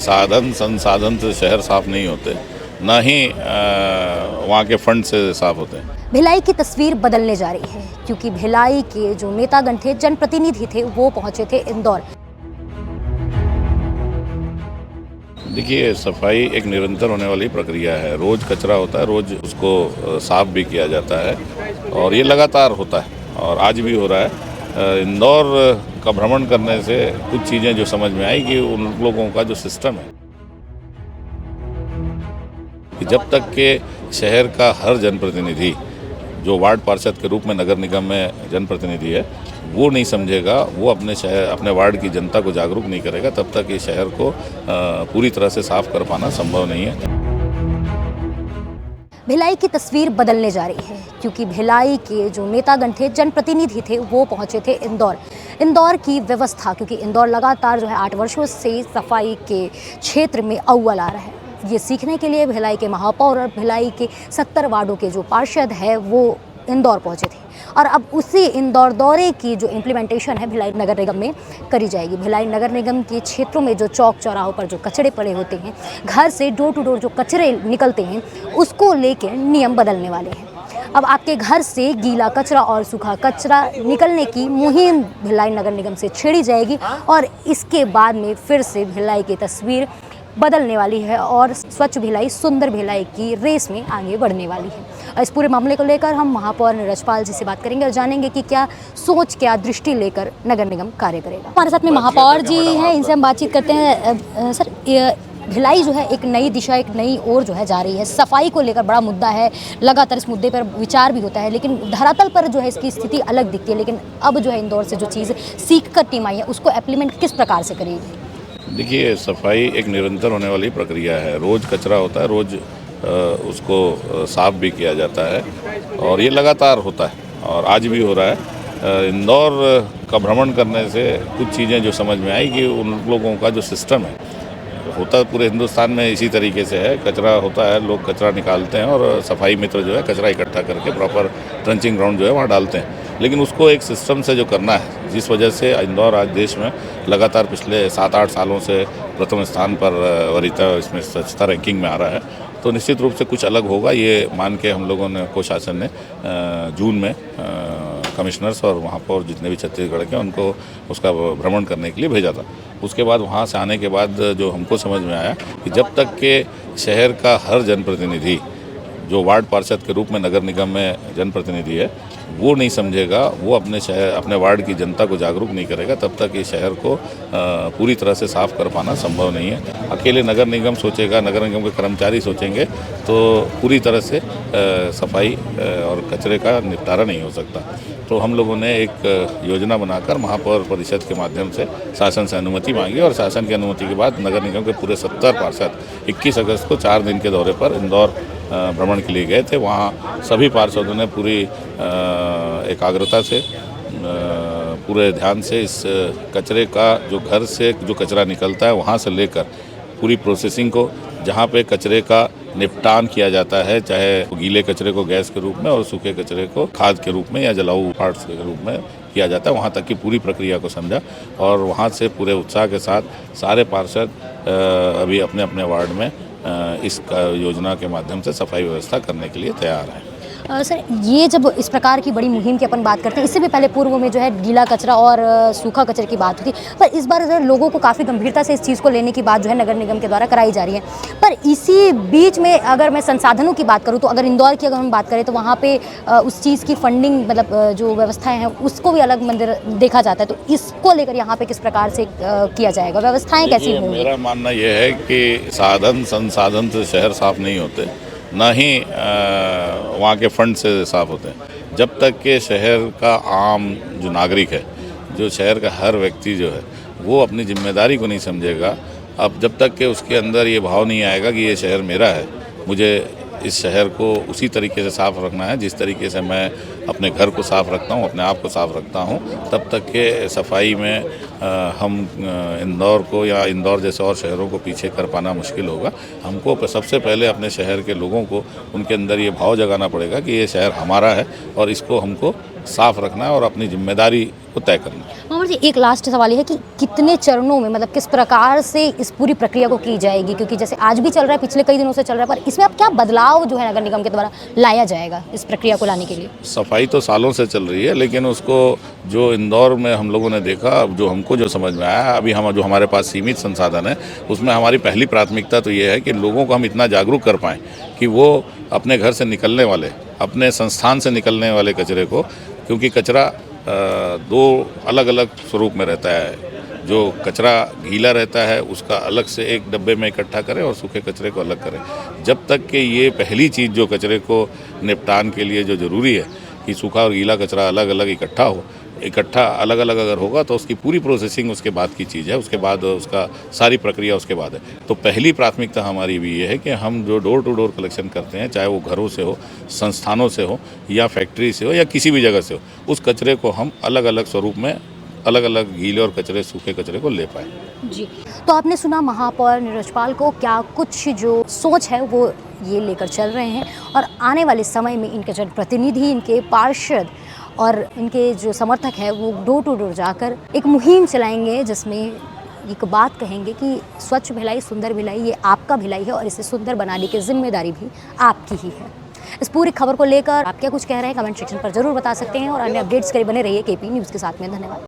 साधन संसाधन से शहर साफ नहीं होते, ना ही वहाँ के फंड से साफ होते हैं। भिलाई की तस्वीर बदलने जा रही है क्योंकि भिलाई के जो नेतागण थे, जनप्रतिनिधि थे, वो पहुंचे थे इंदौर। देखिए, सफाई एक निरंतर होने वाली प्रक्रिया है। रोज़ कचरा होता है, रोज़ उसको साफ भी किया जाता है और ये लगातार होता है और आज भी हो रहा है। इंदौर का भ्रमण करने से कुछ चीज़ें जो समझ में आई कि उन लोगों का जो सिस्टम है कि जब तक के शहर का हर जनप्रतिनिधि जो वार्ड पार्षद के रूप में नगर निगम में जनप्रतिनिधि है, वो नहीं समझेगा, वो अपने शहर अपने वार्ड की जनता को जागरूक नहीं करेगा, तब तक इस शहर को पूरी तरह से साफ कर पाना संभव नहीं है। भिलाई की तस्वीर बदलने जा रही है क्योंकि भिलाई के जो नेतागण थे, जनप्रतिनिधि थे, वो पहुंचे थे इंदौर। इंदौर की व्यवस्था, क्योंकि इंदौर लगातार जो है 8 वर्षों से सफाई के क्षेत्र में अव्वल आ रहा है, ये सीखने के लिए भिलाई के महापौर और भिलाई के 70 वार्डों के जो पार्षद हैं वो इंदौर पहुंचे थे और अब उसी इंदौर दौरे की जो इम्प्लीमेंटेशन है भिलाई नगर निगम में करी जाएगी। भिलाई नगर निगम के क्षेत्रों में जो चौक चौराहों पर जो कचरे पड़े होते हैं, घर से डोर टू डोर जो कचरे निकलते हैं, उसको लेकर नियम बदलने वाले हैं। अब आपके घर से गीला कचरा और सूखा कचरा निकलने की मुहिम भिलाई नगर निगम से छेड़ी जाएगी और इसके बाद में फिर से भिलाई की तस्वीर बदलने वाली है और स्वच्छ भिलाई सुंदर भिलाई की रेस में आगे बढ़ने वाली है। इस पूरे मामले को लेकर हम महापौर नीरजपाल जी से बात करेंगे और जानेंगे कि क्या सोच, क्या दृष्टि लेकर नगर निगम कार्य करेगा। हमारे साथ में महापौर जी हैं, इनसे हम बातचीत करते हैं। सर, भिलाई जो है एक नई दिशा, एक नई ओर जो है जा रही है। सफाई को लेकर बड़ा मुद्दा है, लगातार इस मुद्दे पर विचार भी होता है, लेकिन धरातल पर जो है इसकी स्थिति अलग दिखती है। लेकिन अब जो है इंदौर से जो चीज़ सीख कर टीम आई है, उसको इम्प्लीमेंट किस प्रकार से करेगी? देखिए, सफाई एक निरंतर होने वाली प्रक्रिया है। रोज़ कचरा होता है, रोज़ उसको साफ भी किया जाता है और ये लगातार होता है और आज भी हो रहा है। इंदौर का भ्रमण करने से कुछ चीज़ें जो समझ में आई कि उन लोगों का जो सिस्टम है, होता पूरे हिंदुस्तान में इसी तरीके से है। कचरा होता है, लोग कचरा निकालते हैं और सफाई मित्र जो है कचरा इकट्ठा करके प्रॉपर ट्रंचिंग ग्राउंड जो है वहाँ डालते हैं। लेकिन उसको एक सिस्टम से जो करना है, जिस वजह से इंदौर आज देश में लगातार पिछले 7-8 सालों से प्रथम स्थान पर वरीयता इसमें स्वच्छता रैंकिंग में आ रहा है, तो निश्चित रूप से कुछ अलग होगा, ये मान के हम लोगों ने प्रशासन ने जून में कमिश्नर्स और महापौर जितने भी छत्तीसगढ़ के उनको उसका भ्रमण करने के लिए भेजा था। उसके बाद वहाँ से आने के बाद जो हमको समझ में आया कि जब तक के शहर का हर जनप्रतिनिधि जो वार्ड पार्षद के रूप में नगर निगम में जनप्रतिनिधि है, वो नहीं समझेगा, वो अपने वार्ड की जनता को जागरूक नहीं करेगा, तब तक इस शहर को पूरी तरह से साफ कर पाना संभव नहीं है। अकेले नगर निगम सोचेगा, नगर निगम के कर्मचारी सोचेंगे तो पूरी तरह से सफाई और कचरे का निपटारा नहीं हो सकता। तो हम लोगों ने एक योजना बनाकर महापौर परिषद के माध्यम से शासन से अनुमति मांगी और शासन की अनुमति के बाद नगर निगम के पूरे 70 पार्षद 21 अगस्त को 4 दिन के दौरे पर इंदौर भ्रमण के लिए गए थे। वहाँ सभी पार्षदों ने पूरी एकाग्रता से, पूरे ध्यान से इस कचरे का, जो घर से जो कचरा निकलता है वहाँ से लेकर पूरी प्रोसेसिंग को, जहाँ पे कचरे का निपटान किया जाता है, चाहे गीले कचरे को गैस के रूप में और सूखे कचरे को खाद के रूप में या जलाऊ पार्ट्स के रूप में किया जाता है, वहाँ तक की पूरी प्रक्रिया को समझा और वहाँ से पूरे उत्साह के साथ सारे पार्षद अभी अपने अपने वार्ड में इस योजना के माध्यम से सफाई व्यवस्था करने के लिए तैयार हैं। सर, ये जब इस प्रकार की बड़ी मुहिम की अपन बात करते हैं, इससे भी पहले पूर्व में जो है गीला कचरा और सूखा कचरे की बात होती, पर इस बार जो है लोगों को काफ़ी गंभीरता से इस चीज़ को लेने की बात जो है नगर निगम के द्वारा कराई जा रही है। पर इसी बीच में अगर मैं संसाधनों की बात करूँ तो अगर इंदौर की अगर हम बात करें तो वहाँ पे उस चीज़ की फंडिंग, मतलब जो व्यवस्थाएँ हैं उसको भी अलग मंदिर देखा जाता है, तो इसको लेकर यहाँ पर किस प्रकार से किया जाएगा, व्यवस्थाएँ कैसी होंगी? मेरा मानना यह है कि साधन संसाधन से शहर साफ नहीं होते, ना ही वहाँ के फंड से साफ होते हैं। जब तक के शहर का आम जो नागरिक है, जो शहर का हर व्यक्ति जो है, वो अपनी जिम्मेदारी को नहीं समझेगा, अब जब तक के उसके अंदर ये भाव नहीं आएगा कि ये शहर मेरा है, मुझे इस शहर को उसी तरीके से साफ रखना है जिस तरीके से मैं अपने घर को साफ़ रखता हूँ, अपने आप को साफ़ रखता हूँ, तब तक के सफाई में हम इंदौर को या इंदौर जैसे और शहरों को पीछे कर पाना मुश्किल होगा। हमको सबसे पहले अपने शहर के लोगों को उनके अंदर ये भाव जगाना पड़ेगा कि ये शहर हमारा है और इसको हमको साफ रखना है और अपनी जिम्मेदारी को तय करना है। मामा जी, एक लास्ट सवाल ये है कि कितने चरणों में, मतलब किस प्रकार से इस पूरी प्रक्रिया को की जाएगी, क्योंकि जैसे आज भी चल रहा है, पिछले कई दिनों से चल रहा है, पर इसमें अब क्या बदलाव जो है नगर निगम के द्वारा लाया जाएगा इस प्रक्रिया को लाने के लिए? सफाई तो सालों से चल रही है, लेकिन उसको जो इंदौर में हम लोगों ने देखा, जो हमको जो समझ में आया, अभी हम जो हमारे पास सीमित संसाधन है, उसमें हमारी पहली प्राथमिकता तो ये है कि लोगों को हम इतना जागरूक कर पाएँ कि वो अपने घर से निकलने वाले, अपने संस्थान से निकलने वाले कचरे को, क्योंकि कचरा दो अलग अलग स्वरूप में रहता है। जो कचरा गीला रहता है उसका अलग से एक डब्बे में इकट्ठा करें और सूखे कचरे को अलग करें। जब तक कि ये पहली चीज़ जो कचरे को निपटान के लिए जो ज़रूरी है कि सूखा और गीला कचरा अलग अलग इकट्ठा अलग अलग अगर होगा तो उसकी पूरी प्रोसेसिंग उसके बाद की चीज़ है, उसके बाद उसका सारी प्रक्रिया उसके बाद है। तो पहली प्राथमिकता हमारी भी ये है कि हम जो डोर टू डोर कलेक्शन करते हैं, चाहे वो घरों से हो, संस्थानों से हो या फैक्ट्री से हो या किसी भी जगह से हो, उस कचरे को हम अलग अलग स्वरूप में अलग अलग गीले और कचरे सूखे कचरे को ले पाए। जी, तो आपने सुना महापौर नीरज पाल को, क्या कुछ जो सोच है वो ये लेकर चल रहे हैं और आने वाले समय में इनके जनप्रतिनिधि, इनके पार्षद और इनके जो समर्थक हैं वो डोर टू डोर जाकर एक मुहिम चलाएंगे जिसमें एक बात कहेंगे कि स्वच्छ भिलाई सुंदर भिलाई ये आपका भिलाई है और इसे सुंदर बनाने की जिम्मेदारी भी आपकी ही है। इस पूरी खबर को लेकर आप क्या कुछ कह रहे हैं कमेंट सेक्शन पर जरूर बता सकते हैं और अन्य अपडेट्स के लिए बने रहिए केपी न्यूज़ के साथ में। धन्यवाद।